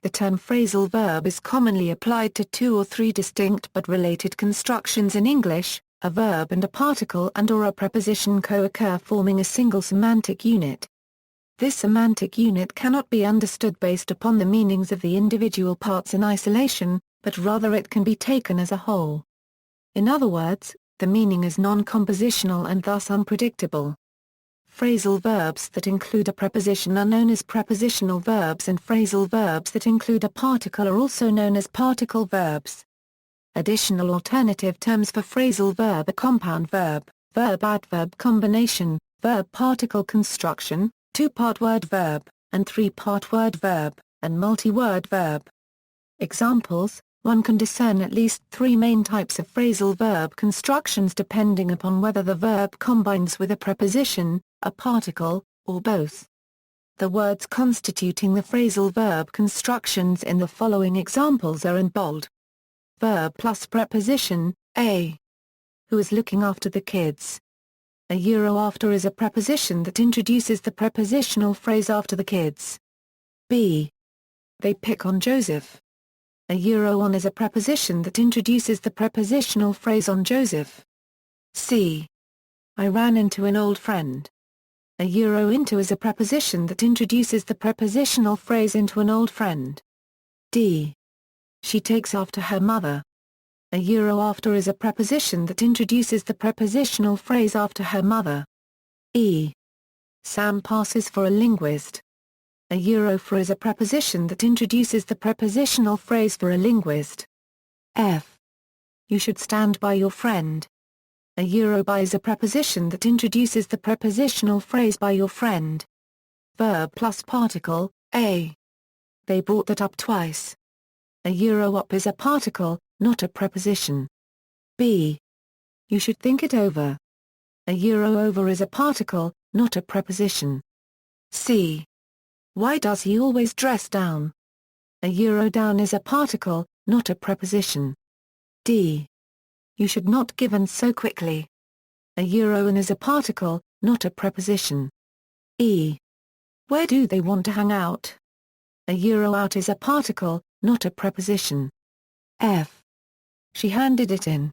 The term phrasal verb is commonly applied to two or three distinct but related constructions in English. A verb and a particle and/or a preposition co-occur, forming a single semantic unit. This semantic unit cannot be understood based upon the meanings of the individual parts in isolation, but rather it can be taken as a whole. In other words, the meaning is non-compositional and thus unpredictable. Phrasal verbs that include a preposition are known as prepositional verbs, and phrasal verbs that include a particle are also known as particle verbs. Additional alternative terms for phrasal verb are compound verb, verb-adverb combination, verb-particle construction, two-part word verb, and three-part word verb, and multi-word verb. Examples: one can discern at least three main types of phrasal verb constructions depending upon whether the verb combines with a preposition, a particle, or both. The words constituting the phrasal verb constructions in the following examples are in bold. Verb plus preposition, A. Who is looking after the kids? After is a preposition that introduces the prepositional phrase after the kids. B. They pick on Joseph. On is a preposition that introduces the prepositional phrase on Joseph. C. I ran into an old friend. Into is a preposition that introduces the prepositional phrase into an old friend. D. She takes after her mother. After is a preposition that introduces the prepositional phrase after her mother. E. Sam passes for a linguist. For is a preposition that introduces the prepositional phrase for a linguist. F. You should stand by your friend. By is a preposition that introduces the prepositional phrase by your friend. Verb plus particle, A. They brought that up twice. Up is a particle, not a preposition. B. You should think it over. Over is a particle, not a preposition. C. Why does he always dress down? Down is a particle, not a preposition. D. You should not give in so quickly. In is a particle, not a preposition. E. Where do they want to hang out? Out is a particle, not a preposition. F. She handed it in.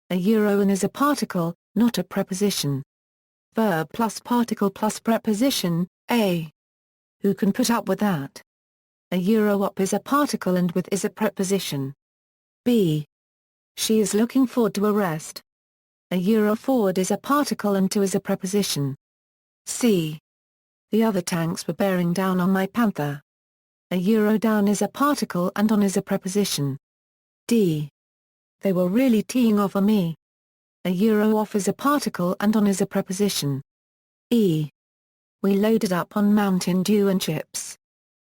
In is a particle, not a preposition. Verb plus particle plus preposition, A. Who can put up with that? Up is a particle and with is a preposition. B. She is looking forward to a rest. Forward is a particle and to is a preposition. C. The other tanks were bearing down on my panther. Down is a particle and on is a preposition. D. They were really teeing off on me. Off is a particle and on is a preposition. E. We loaded up on Mountain Dew and chips.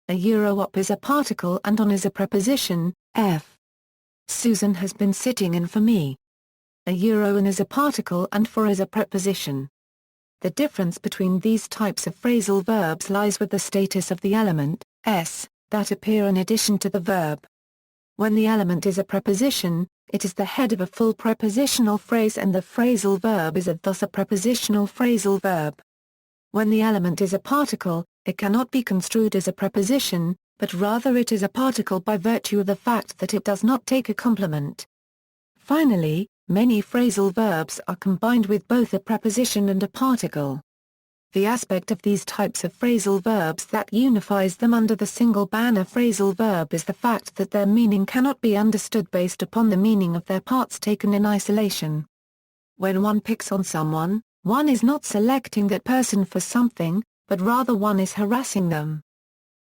Up is a particle and on is a preposition. F. Susan has been sitting in for me. In is a particle and for is a preposition. The difference between these types of phrasal verbs lies with the status of the element, s, that appear in addition to the verb. When the element is a preposition, it is the head of a full prepositional phrase and the phrasal verb is thus a prepositional phrasal verb. When the element is a particle, it cannot be construed as a preposition, but rather it is a particle by virtue of the fact that it does not take a complement. Finally, many phrasal verbs are combined with both a preposition and a particle. The aspect of these types of phrasal verbs that unifies them under the single banner phrasal verb is the fact that their meaning cannot be understood based upon the meaning of their parts taken in isolation. When one picks on someone, one is not selecting that person for something, but rather one is harassing them.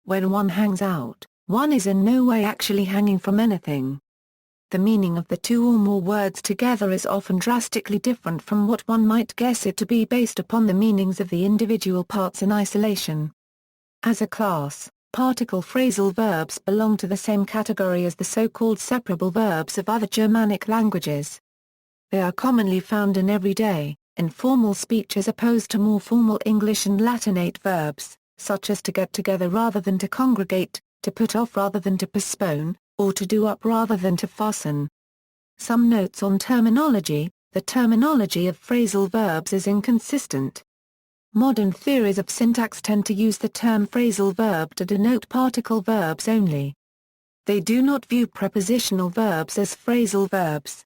When one hangs out, one is in no way actually hanging from anything. The meaning of the two or more words together is often drastically different from what one might guess it to be based upon the meanings of the individual parts in isolation. As a class, particle phrasal verbs belong to the same category as the so-called separable verbs of other Germanic languages. They are commonly found in everyday, informal speech as opposed to more formal English and Latinate verbs, such as to get together rather than to congregate, to put off rather than to postpone, or to do up rather than to fasten. Some notes on terminology: the terminology of phrasal verbs is inconsistent. Modern theories of syntax tend to use the term phrasal verb to denote particle verbs only. They do not view prepositional verbs as phrasal verbs.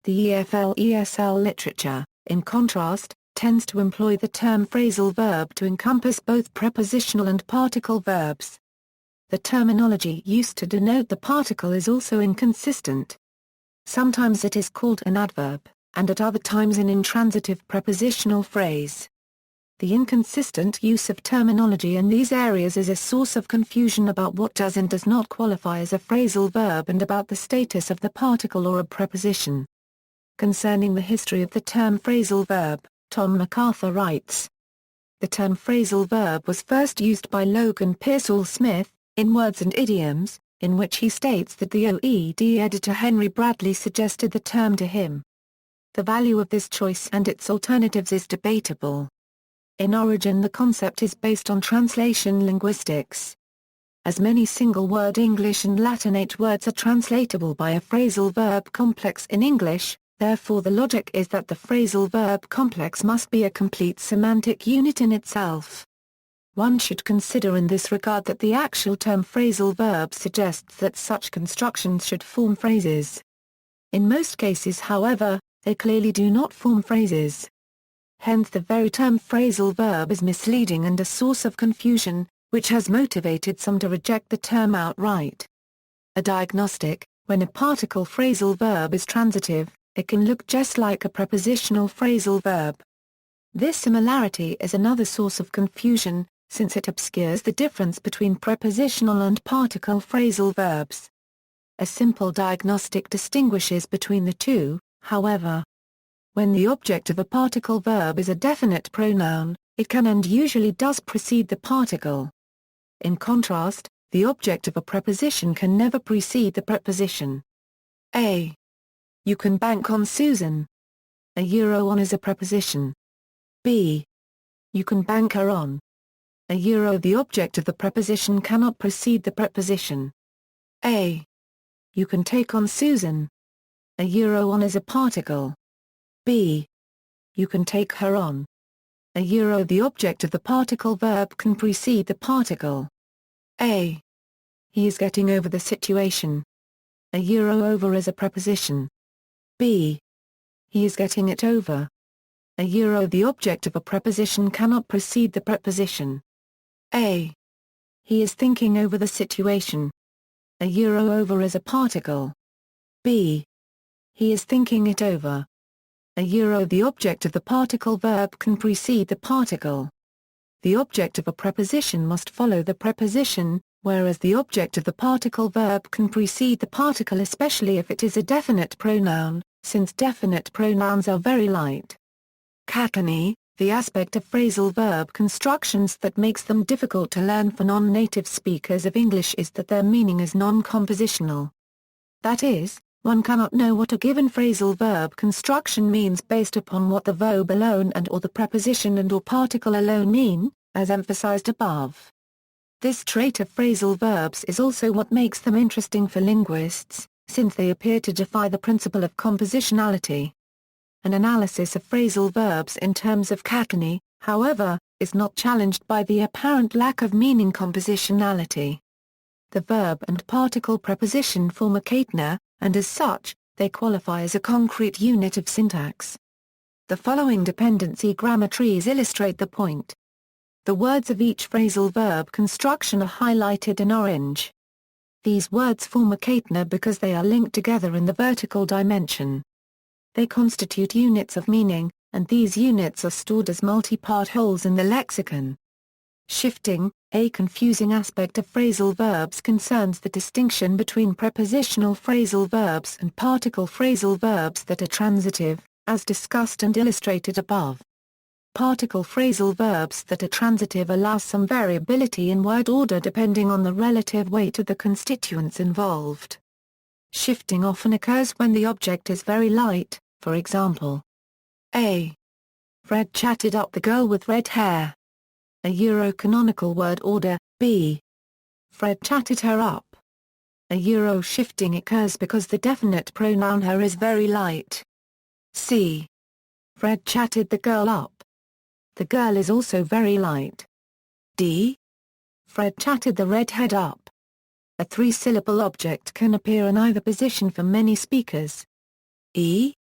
The EFL-ESL literature, in contrast, tends to employ the term phrasal verb to encompass both prepositional and particle verbs. The terminology used to denote the particle is also inconsistent. Sometimes it is called an adverb, and at other times an intransitive prepositional phrase. The inconsistent use of terminology in these areas is a source of confusion about what does and does not qualify as a phrasal verb and about the status of the particle or a preposition. Concerning the history of the term phrasal verb, Tom MacArthur writes, "The term phrasal verb was first used by Logan Pearsall Smith, in Words and Idioms, in which he states that the OED editor Henry Bradley suggested the term to him. The value of this choice and its alternatives is debatable. In origin the concept is based on translation linguistics. As many single-word English and Latinate words are translatable by a phrasal verb complex in English, therefore the logic is that the phrasal verb complex must be a complete semantic unit in itself. One should consider in this regard that the actual term phrasal verb suggests that such constructions should form phrases. In most cases however, they clearly do not form phrases. Hence the very term phrasal verb is misleading and a source of confusion, which has motivated some to reject the term outright. A diagnostic: when a particle phrasal verb is transitive, it can look just like a prepositional phrasal verb. This similarity is another source of confusion, since it obscures the difference between prepositional and particle phrasal verbs. A simple diagnostic distinguishes between the two, however. When the object of a particle verb is a definite pronoun, it can and usually does precede the particle. In contrast, the object of a preposition can never precede the preposition. A. You can bank on Susan. On is a preposition. B. You can bank her on. The object of the preposition cannot precede the preposition. A. You can take on Susan. On is a particle. B. You can take her on. The object of the particle verb can precede the particle. A. He is getting over the situation. Over is a preposition. B. He is getting it over. The object of a preposition cannot precede the preposition. A. He is thinking over the situation. Over is a particle. B. He is thinking it over. The object of the particle verb can precede the particle. The object of a preposition must follow the preposition, whereas the object of the particle verb can precede the particle, especially if it is a definite pronoun, since definite pronouns are very light. Cacophony: the aspect of phrasal verb constructions that makes them difficult to learn for non-native speakers of English is that their meaning is non-compositional. That is, one cannot know what a given phrasal verb construction means based upon what the verb alone and/or the preposition and/or particle alone mean, as emphasized above. This trait of phrasal verbs is also what makes them interesting for linguists, since they appear to defy the principle of compositionality. An analysis of phrasal verbs in terms of cacophony, however, is not challenged by the apparent lack of meaning compositionality. The verb and particle preposition form a catenar, and as such, they qualify as a concrete unit of syntax. The following dependency grammar trees illustrate the point. The words of each phrasal verb construction are highlighted in orange. These words form a catenar because they are linked together in the vertical dimension. They constitute units of meaning, and these units are stored as multi-part wholes in the lexicon. Shifting: a confusing aspect of phrasal verbs concerns the distinction between prepositional phrasal verbs and particle phrasal verbs that are transitive, as discussed and illustrated above. Particle phrasal verbs that are transitive allow some variability in word order depending on the relative weight of the constituents involved. Shifting often occurs when the object is very light, for example. A. Fred chatted up the girl with red hair. Canonical word order. B. Fred chatted her up. Shifting occurs because the definite pronoun her is very light. C. Fred chatted the girl up. The girl is also very light. D. Fred chatted the redhead up. A three-syllable object can appear in either position for many speakers. E.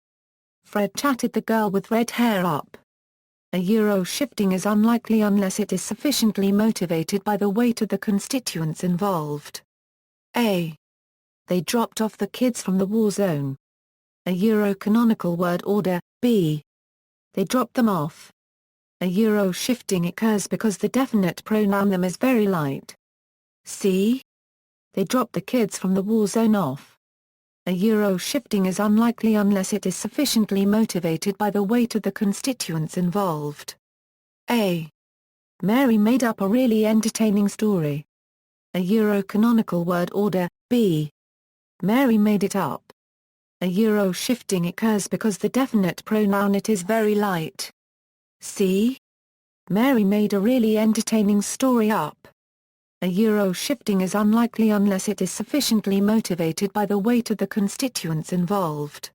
Fred chatted the girl with red hair up. A euro shifting is unlikely unless it is sufficiently motivated by the weight of the constituents involved. A. They dropped off the kids from the war zone. A euro canonical word order. B. They dropped them off. A euro shifting occurs because the definite pronoun them is very light. C. They dropped the kids from the war zone off. A euro shifting is unlikely unless it is sufficiently motivated by the weight of the constituents involved. A. Mary made up a really entertaining story. A euro canonical word order. B. Mary made it up. A euro shifting occurs because the definite pronoun it is very light. C. Mary made a really entertaining story up. A euro shifting is unlikely unless it is sufficiently motivated by the weight of the constituents involved.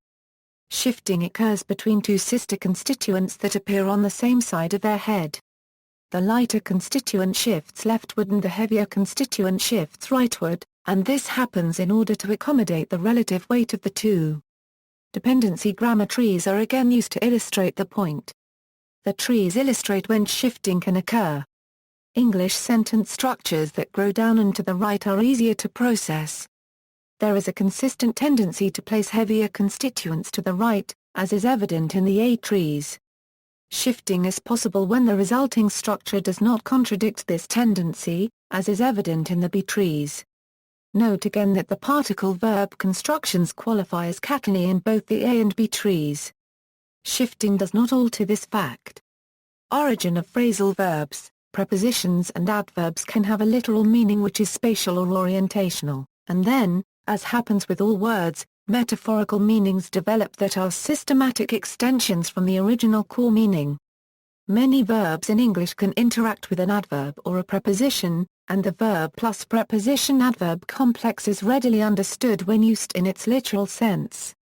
Shifting occurs between two sister constituents that appear on the same side of their head. The lighter constituent shifts leftward and the heavier constituent shifts rightward, and this happens in order to accommodate the relative weight of the two. Dependency grammar trees are again used to illustrate the point. The trees illustrate when shifting can occur. English sentence structures that grow down and to the right are easier to process. There is a consistent tendency to place heavier constituents to the right, as is evident in the A trees. Shifting is possible when the resulting structure does not contradict this tendency, as is evident in the B trees. Note again that the particle verb constructions qualify as catenary in both the A and B trees. Shifting does not alter this fact. Origin of phrasal verbs. Prepositions and adverbs can have a literal meaning which is spatial or orientational, and then, as happens with all words, metaphorical meanings develop that are systematic extensions from the original core meaning. Many verbs in English can interact with an adverb or a preposition, and the verb plus preposition adverb complex is readily understood when used in its literal sense.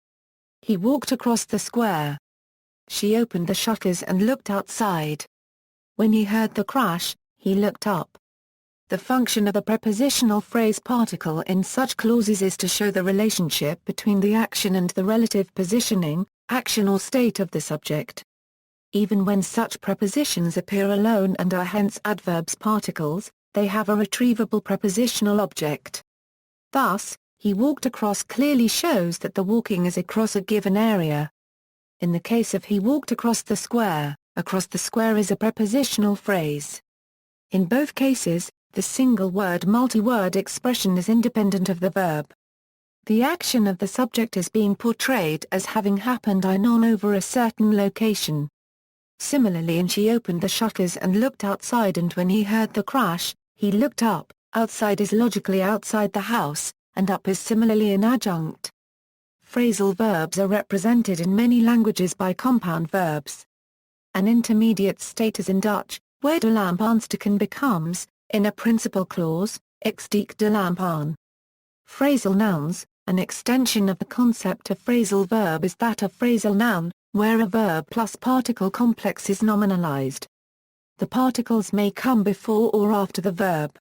He walked across the square. She opened the shutters and looked outside. When he heard the crash, he looked up. The function of the prepositional phrase particle in such clauses is to show the relationship between the action and the relative positioning, action or state of the subject. Even when such prepositions appear alone and are hence adverbs particles, they have a retrievable prepositional object. Thus, he walked across clearly shows that the walking is across a given area. In the case of he walked across the square is a prepositional phrase. In both cases, the single-word multi-word expression is independent of the verb. The action of the subject is being portrayed as having happened on over a certain location. Similarly in she opened the shutters and looked outside and when he heard the crash, he looked up. Outside is logically outside the house, and up is similarly an adjunct. Phrasal verbs are represented in many languages by compound verbs. An intermediate state is in Dutch, where de lamp aansteken becomes, in a principal clause, ik steek de lamp aan. Phrasal nouns, an extension of the concept of phrasal verb is that of phrasal noun, where a verb plus particle complex is nominalized. The particles may come before or after the verb.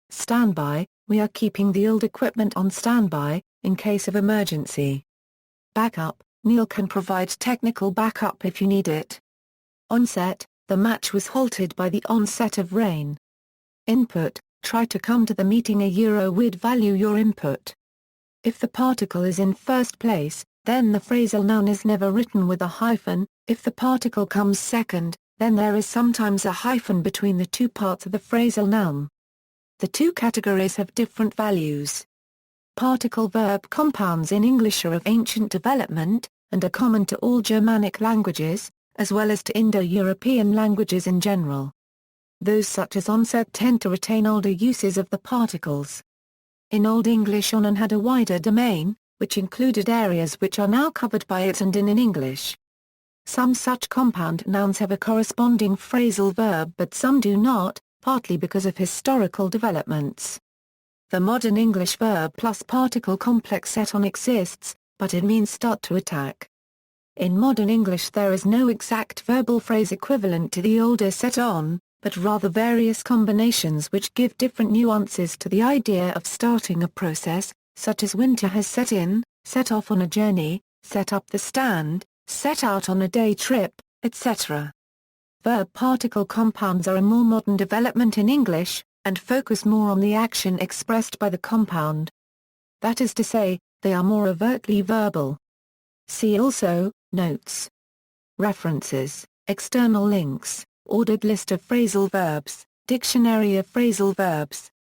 Standby, we are keeping the old equipment on standby, in case of emergency. Backup, Neil can provide technical backup if you need it. Onset, the match was halted by the onset of rain. Input, try to come to the meeting with value your input. If the particle is in first place, then the phrasal noun is never written with a hyphen. If the particle comes second, then there is sometimes a hyphen between the two parts of the phrasal noun. The two categories have different values. Particle-verb compounds in English are of ancient development, and are common to all Germanic languages, as well as to Indo-European languages in general. Those such as onset tend to retain older uses of the particles. In Old English on had a wider domain, which included areas which are now covered by it and in English. Some such compound nouns have a corresponding phrasal verb but some do not, partly because of historical developments. The modern English verb plus particle complex set on exists, but it means start to attack. In modern English there is no exact verbal phrase equivalent to the older set on, but rather various combinations which give different nuances to the idea of starting a process, such as winter has set in, set off on a journey, set up the stand, set out on a day trip, etc. Verb-particle compounds are a more modern development in English, and focus more on the action expressed by the compound. That is to say, they are more overtly verbal. See also, notes. References, external links, ordered list of phrasal verbs, dictionary of phrasal verbs.